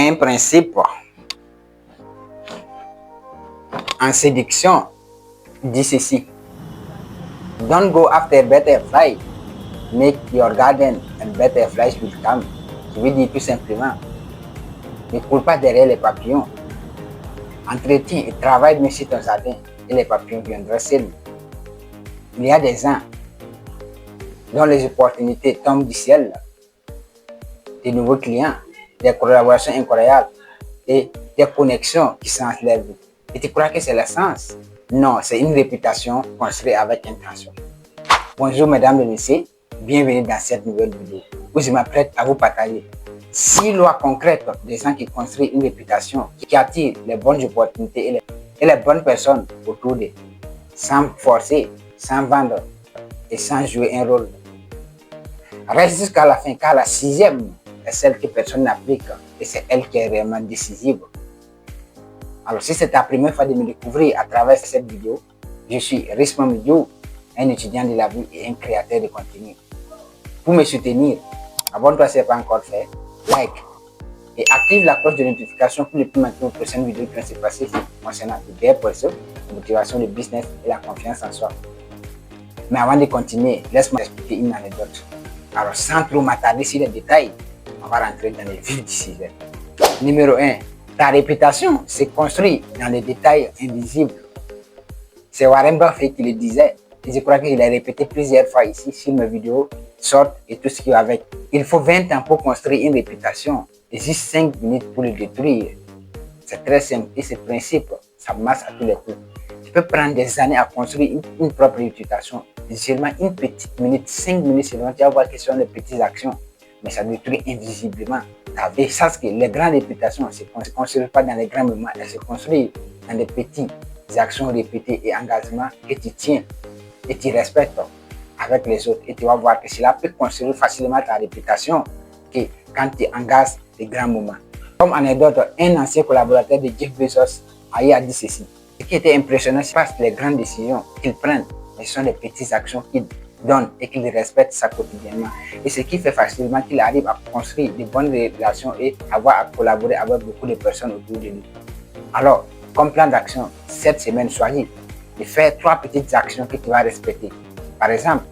Un principe en séduction dit ceci: Don't go after butterfly, make your garden and butterflies will come. Je veux dire tout simplement, ne cours pas derrière les papillons. Entretiens et travaille bien sur ton jardin et les papillons viendront seuls. Il y a des gens dont les opportunités tombent du ciel, des nouveaux clients, des collaborations incroyables et des connexions qui s'enlèvent. Et tu crois que c'est l'essence? Non, c'est une réputation construite avec intention. Bonjour mesdames et messieurs, bienvenue dans cette nouvelle vidéo où je m'apprête à vous partager 6 lois concrètes des gens qui construisent une réputation qui attire les bonnes opportunités et les bonnes personnes autour d'eux, sans forcer, sans vendre et sans jouer un rôle. Reste jusqu'à la fin car la 6e est celle que personne n'applique et c'est elle qui est réellement décisive. Alors si c'est ta première fois de me découvrir à travers cette vidéo, je suis Risma Midiou, un étudiant de la vie et un créateur de contenu. Pour me soutenir, abonne-toi si ce n'est pas encore fait, like et active la cloche de notification pour ne plus manquer aux prochaines vidéos qui vont se passer concernant le BPSE, la motivation, le business et la confiance en soi. Mais avant de continuer, laisse-moi expliquer une anecdote. Alors sans trop m'attarder sur les détails, on va rentrer dans les vifs du sujet. Numéro 1. Ta réputation se construit dans les détails invisibles. C'est Warren Buffett qui le disait. Et je crois qu'il a répété plusieurs fois ici sur mes vidéos, sortes et tout ce qui va avec. Il faut 20 ans pour construire une réputation et juste 5 minutes pour le détruire. C'est très simple et ce principe, ça marche à tous les coups. Tu peux prendre des années à construire une propre réputation. Et seulement une petite minute, 5 minutes seulement, tu vas voir que ce sont des petites actions. Mais ça détruit invisiblement ta vie. Sache que les grandes réputations ne se construisent pas dans les grands moments, elles se construisent dans des petites actions répétées et engagements que tu tiens et tu respectes avec les autres. Et tu vas voir que cela peut construire facilement ta réputation que quand tu engages des grands moments. Comme anecdote, un ancien collaborateur de Jeff Bezos a dit ceci. Ce qui était impressionnant, c'est pas les grandes décisions qu'ils prennent, mais ce sont les petites actions qu'ils donnent et qu'il respecte ça quotidiennement. Et ce qui fait facilement qu'il arrive à construire de bonnes relations et avoir à collaborer avec beaucoup de personnes autour de lui. Alors, comme plan d'action, cette semaine, choisis de faire 3 petites actions que tu vas respecter. Par exemple,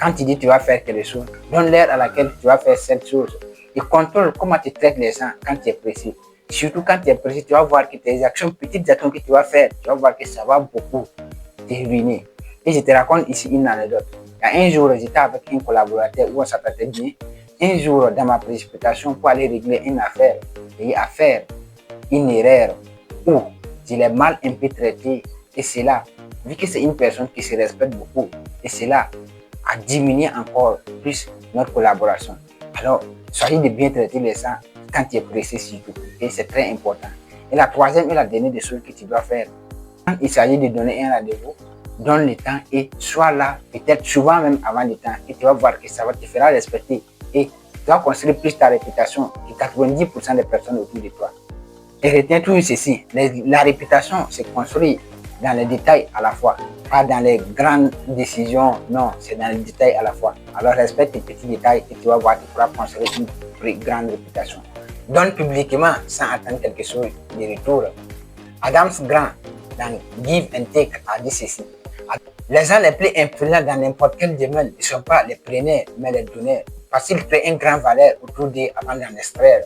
quand tu dis que tu vas faire quelque chose, donne l'heure à laquelle tu vas faire cette chose et contrôle comment tu traites les gens quand tu es précis. Surtout quand tu es précis, tu vas voir que tes actions, petites actions que tu vas faire, tu vas voir que ça va beaucoup te ruiner. Et je te raconte ici une anecdote. Il y a un jour, j'étais avec un collaborateur où on s'appelait bien. Un jour, dans ma précipitation pour aller régler une affaire, j'ai eu à faire une erreur où je l'ai mal un peu traité. Et cela, vu que c'est une personne qui se respecte beaucoup, et cela a diminué encore plus notre collaboration. Alors, soyez de bien traiter les gens quand tu es pressé surtout. Et c'est très important. Et la 3e et la dernière des choses que tu dois faire, quand il s'agit de donner un rendez-vous, donne le temps et sois là, peut-être souvent même avant le temps, et tu vas voir que ça va te faire respecter et tu vas construire plus ta réputation que 90% des personnes autour de toi. Et retiens toujours ceci, la réputation se construit dans les détails à la fois, pas dans les grandes décisions, non, c'est dans les détails à la fois. Alors respecte les petits détails et tu vas voir que tu pourras construire une plus grande réputation. Donne publiquement sans attendre quelque chose de retour. Adam Grant, dans Give and Take, a dit ceci. Les gens les plus influents dans n'importe quel domaine ne sont pas les preneurs, mais les donneurs. Parce qu'ils créent une grande valeur autour d'eux avant d'en extraire.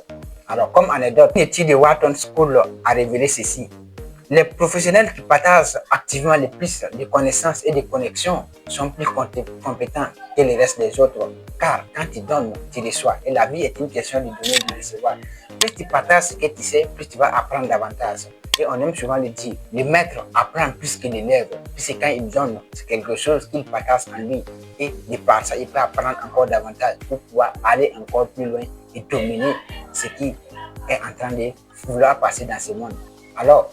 Alors, comme anecdote, une étude de Wharton School a révélé ceci. Les professionnels qui partagent activement le plus de connaissances et de connexions sont plus compétents que le reste des autres. Car quand tu donnes, tu reçois. Et la vie est une question de donner et de recevoir. Plus tu partages ce que tu sais, plus tu vas apprendre davantage. Et on aime souvent le dire, le maître apprend plus que l'élève. Puisque quand il donne, c'est quelque chose qu'il partage en lui. Et de par ça, il peut apprendre encore davantage pour pouvoir aller encore plus loin et dominer ce qui est en train de vouloir passer dans ce monde. Alors,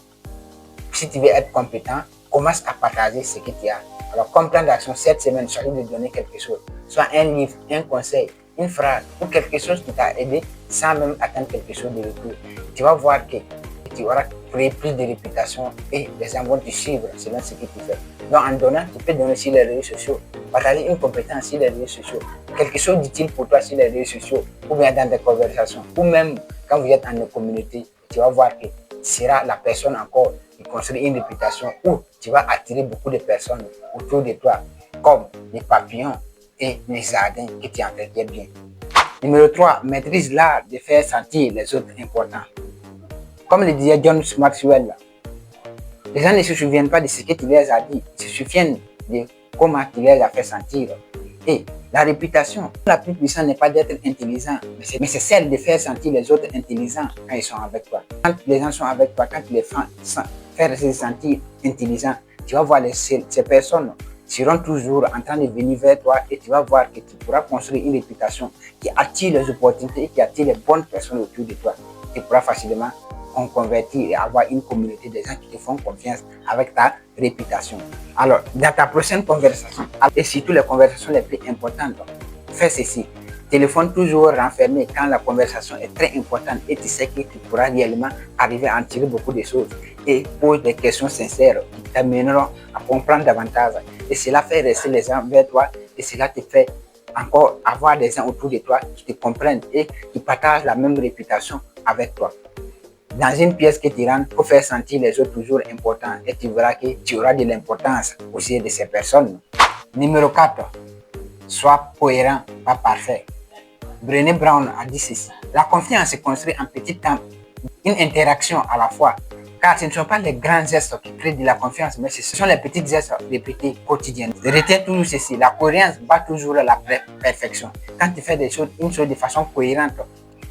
si tu veux être compétent, commence à partager ce que tu as. Alors, comme plan d'action, cette semaine, choisis de donner quelque chose. Soit un livre, un conseil, une phrase ou quelque chose qui t'a aidé sans même attendre quelque chose de retour. Tu vas voir que tu auras créé plus de réputation et les gens vont te suivre selon ce que tu fais. Donc, en donnant, tu peux donner sur les réseaux sociaux. partager une compétence sur les réseaux sociaux, quelque chose d'utile pour toi sur les réseaux sociaux, ou bien dans des conversations, ou même quand vous êtes en une communauté, tu vas voir que tu seras la personne encore qui construit une réputation où tu vas attirer beaucoup de personnes autour de toi, comme les papillons et les jardins que tu entretiens bien. Numéro 3, maîtrise l'art de faire sentir les autres importants. Comme le disait John Maxwell, les gens ne se souviennent pas de ce que tu leur as dit, ils se souviennent de comment tu leur as fait sentir. Et la réputation, la plus puissante n'est pas d'être intelligent, mais c'est celle de faire sentir les autres intelligents quand ils sont avec toi. Quand les gens sont avec toi, quand tu les fais se sentir intelligents, tu vas voir ces personnes seront toujours en train de venir vers toi et tu vas voir que tu pourras construire une réputation qui attire les opportunités et qui attire les bonnes personnes autour de toi. Tu pourras facilement convertir et avoir une communauté de gens qui te font confiance avec ta réputation. Alors, dans ta prochaine conversation, et surtout les conversations les plus importantes, fais ceci. Téléphone toujours renfermé quand la conversation est très importante et tu sais que tu pourras réellement arriver à en tirer beaucoup de choses et pose des questions sincères qui t'amèneront à comprendre davantage. Et cela fait rester les gens vers toi et cela te fait encore avoir des gens autour de toi qui te comprennent et qui partagent la même réputation avec toi. Dans une pièce que tu rentres, il faut faire sentir les autres toujours importants et tu verras que tu auras de l'importance aussi de ces personnes. Numéro 4, sois cohérent, pas parfait. Brené Brown a dit ceci. La confiance se construit en petits temps, une interaction à la fois. Car ce ne sont pas les grands gestes qui créent de la confiance, mais ce sont les petits gestes répétés quotidiennement. Retiens toujours ceci, la cohérence bat toujours la perfection. Quand tu fais une chose de façon cohérente,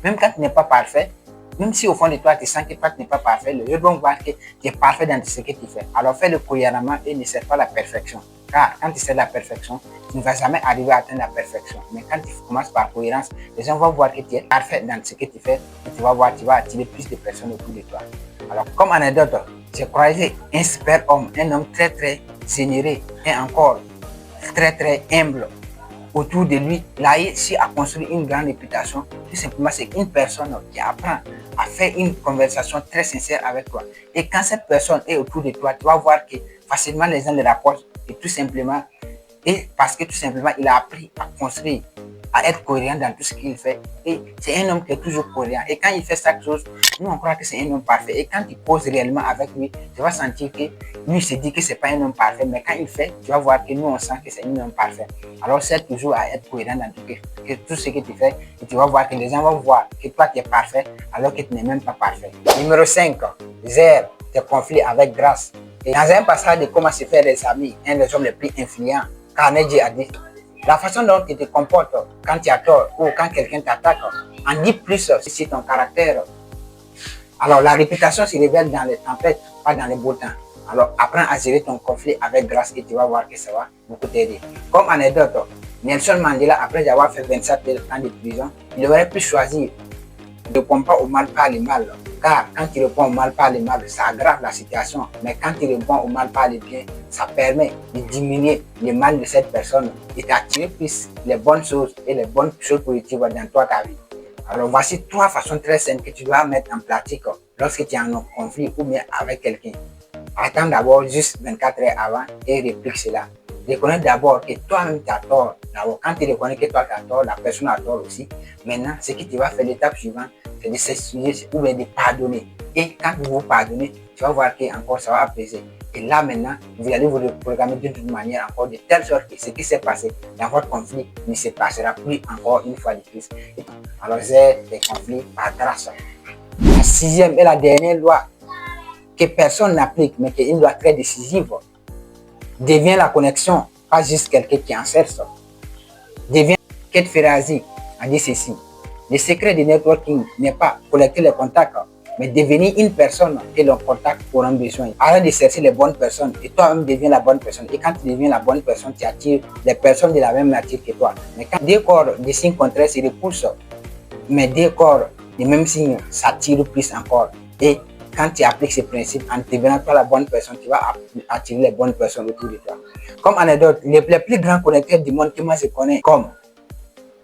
même quand tu n'es pas parfait, même si au fond de toi tu sens que toi tu n'es pas parfait, les autres vont voir que tu es parfait dans ce que tu fais. Alors fais-le cohéremment et ne cherche pas la perfection. Car quand tu cherches la perfection, tu ne vas jamais arriver à atteindre la perfection. Mais quand tu commences par cohérence, les gens vont voir que tu es parfait dans ce que tu fais et tu vas voir, tu vas attirer plus de personnes autour de toi. Alors, comme anecdote, j'ai croisé un super homme, un homme très très généreux et encore très très humble. Autour de lui, il a réussi à construire une grande réputation. Tout simplement, c'est une personne qui apprend à faire une conversation très sincère avec toi. Et quand cette personne est autour de toi, tu vas voir que facilement les gens le rapprochent et tout simplement, et parce que tout simplement, il a appris à construire, à être cohérent dans tout ce qu'il fait. Et c'est un homme qui est toujours cohérent. Et quand il fait chaque chose, nous on croit que c'est un homme parfait. Et quand il cause réellement avec lui, tu vas sentir que lui se dit que c'est pas un homme parfait. Mais quand il fait, tu vas voir que nous on sent que c'est un homme parfait. Alors c'est toujours à être cohérent dans tout ce que tu fais. Et tu vas voir que les gens vont voir que toi tu es parfait alors que tu n'es même pas parfait. Numéro 5, gère tes conflits avec grâce. Et dans un passage de comment se faire des amis, un des hommes les plus influents, Carnegie a dit: la façon dont tu te comportes quand tu as tort ou quand quelqu'un t'attaque en dit plus sur ton caractère. Alors la réputation se révèle dans les tempêtes, pas dans les beaux temps. Alors apprends à gérer ton conflit avec grâce et tu vas voir que ça va beaucoup t'aider. Comme anecdote, Nelson Mandela, après avoir fait 27 ans de prison, il aurait pu choisir ne répond pas au mal par le mal. Car quand tu réponds au mal par le mal, ça aggrave la situation. Mais quand tu réponds au mal par le bien, ça permet de diminuer le mal de cette personne et d'attirer plus les bonnes choses et les bonnes choses positives dans toi, ta vie. Alors voici 3 façons très simples que tu dois mettre en pratique lorsque tu es en conflit ou bien avec quelqu'un. Attends d'abord juste 24 heures avant et réplique cela. Reconnais d'abord que toi-même tu as tort. D'abord, quand tu reconnais que toi tu as tort, la personne a tort aussi. Maintenant, ce que tu vas faire, l'étape suivante, c'est de s'excuser ou bien de pardonner. Et quand vous vous pardonnez, tu vas voir que encore ça va apaiser. Et là maintenant, vous allez vous reprogrammer d'une manière encore de telle sorte que ce qui s'est passé dans votre conflit ne se passera plus encore une fois de plus. Alors, c'est des conflits par grâce. La 6e et la dernière loi que personne n'applique, mais qui est une loi très décisive, devient la connexion, pas juste quelqu'un qui en cherche. Devient. Kate Ferrazzi a dit ceci: le secret du networking n'est pas collecter les contacts, mais devenir une personne que l'on contacte pour un besoin. Arrête de chercher les bonnes personnes et toi-même deviens la bonne personne. Et quand tu deviens la bonne personne, tu attires les personnes de la même nature que toi. Mais quand deux corps de signes contraires se repoussent, mais deux corps de même signe s'attirent plus encore. Et quand tu appliques ces principes, en devenant toi la bonne personne, tu vas attirer les bonnes personnes autour de toi. Comme anecdote, les plus grands connecteurs du monde que moi je connais, comme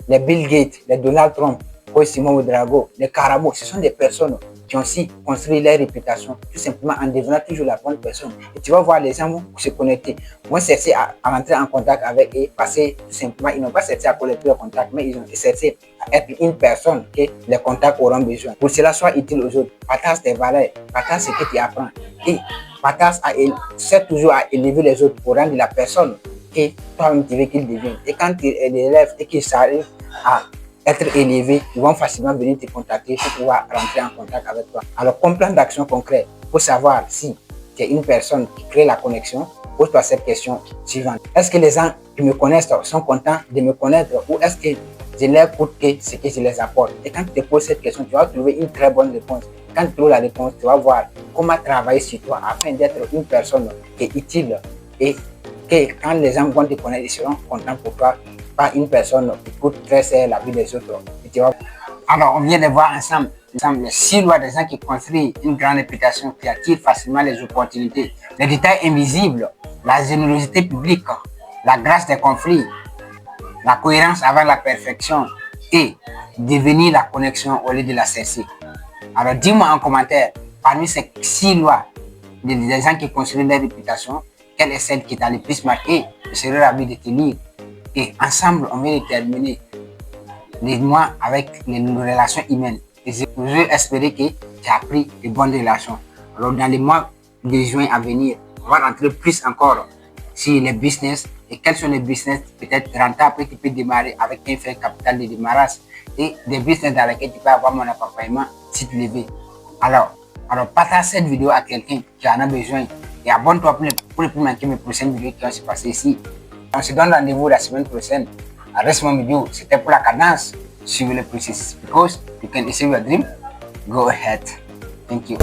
les Bill Gates, les Donald Trump, Simon Ouedraogo, les Karamo, ce sont des personnes qui ont aussi construit leur réputation, tout simplement en devenant toujours la bonne personne. Et tu vas voir, les gens vont se connecter, vont chercher à rentrer en contact avec eux, parce que tout simplement, ils n'ont pas cherché à collecter le contact, mais ils ont cherché à être une personne que les contacts auront besoin. Pour cela, sois utile aux autres, partage tes valeurs, partage ce que tu apprends, et partage essaie toujours à élever les autres pour rendre la personne que toi-même tu veux qu'il devienne. Et quand tu élèves et qu'ils arrivent à être élevés, ils vont facilement venir te contacter pour pouvoir rentrer en contact avec toi. Alors, comme plan d'action concret, pour savoir si tu es une personne qui crée la connexion, pose-toi cette question suivante. Est-ce que les gens qui me connaissent sont contents de me connaître, ou est-ce que je leur coûte ce que je les apporte? Et quand tu te poses cette question, tu vas trouver une très bonne réponse. Quand tu trouves la réponse, tu vas voir comment travailler sur toi afin d'être une personne qui est utile, et que quand les gens vont te connaître, ils seront contents pour toi, pas une personne qui coûte très cher la vie des autres. Et tu vois. Alors, on vient de voir ensemble les 6 lois des gens qui construisent une grande réputation, qui attirent facilement les opportunités, les détails invisibles, la générosité publique, la grâce des conflits, la cohérence avec la perfection et devenir la connexion au lieu de la chercher. Alors, dis-moi en commentaire, parmi ces 6 lois des gens qui construisent leur réputation, quelle est celle qui t'a le plus marqué? Je serai ravi de te lire. Et ensemble, on va déterminer les mois avec les relations humaines. Et je veux espérer que tu as pris de bonnes relations. Alors, dans les mois de juin à venir, on va rentrer plus encore sur les business et quels sont les business peut-être rentables que tu peux démarrer avec un faible capital de démarrage, et des business dans lesquels tu peux avoir mon accompagnement si tu le veux. Alors, partage cette vidéo à quelqu'un qui en a besoin et abonne-toi pour ne plus manquer mes prochaines vidéos qui vont se passer ici. On se donne rendez-vous la semaine prochaine. Reste mon vidéo, c'était pour la cadence. Suivez le processus because you can achieve your dream. Go ahead. Thank you.